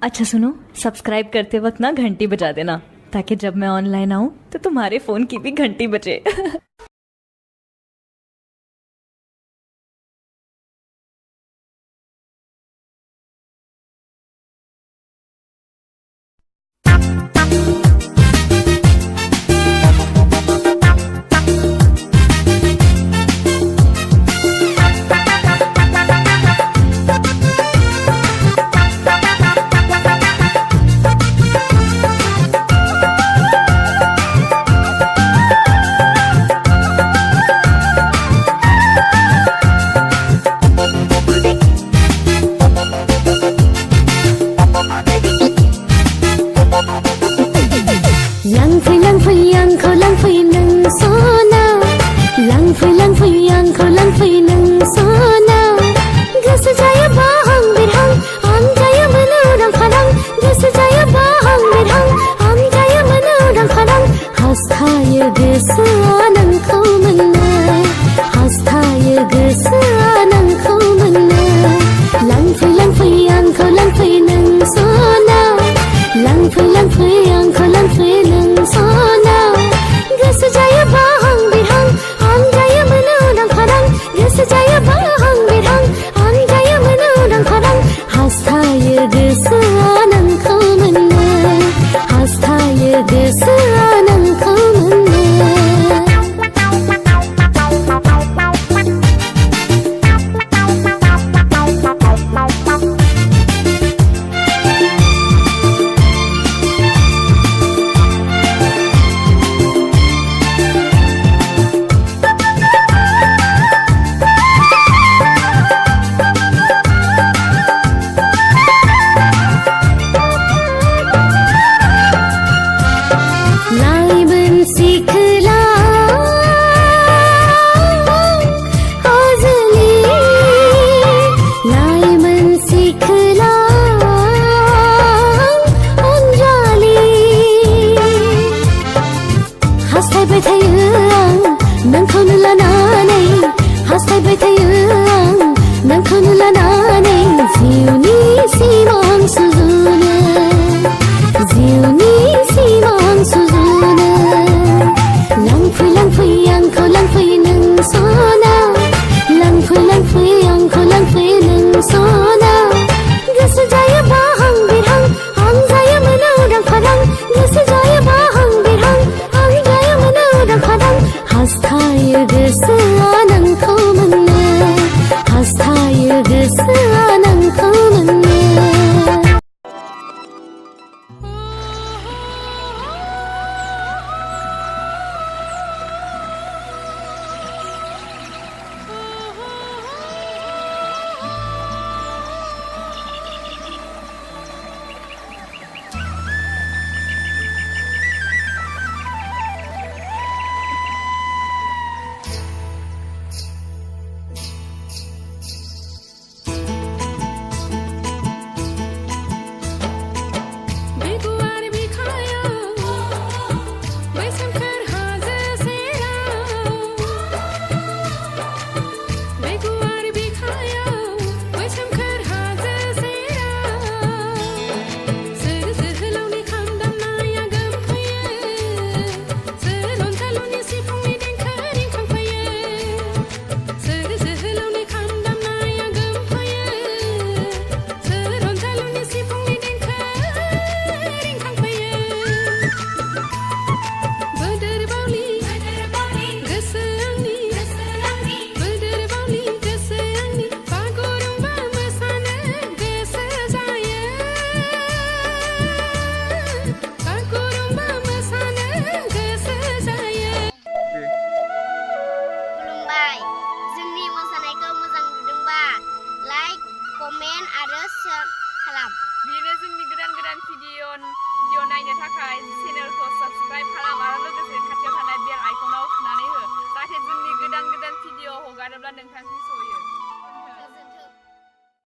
अच्छा सुनो, सब्सक्राइब करते वक्त ना घंटी बजा देना, ताकि जब मैं ऑनलाइन आऊँ तो तुम्हारे फोन की भी घंटी बजे। komen आरो share खालाम। बिदिनो जोंनि गोदान भिडिअ नायनो थाखाय चेनेलखौ साबस्क्राइब खालाम आरो लोगोसे खाथियाव थानाय बेल आइकनाव थुनानै हो जाहाथे जोंनि गोदान भिडिअ हगारोब्ला नोंथांसिम सहैयो।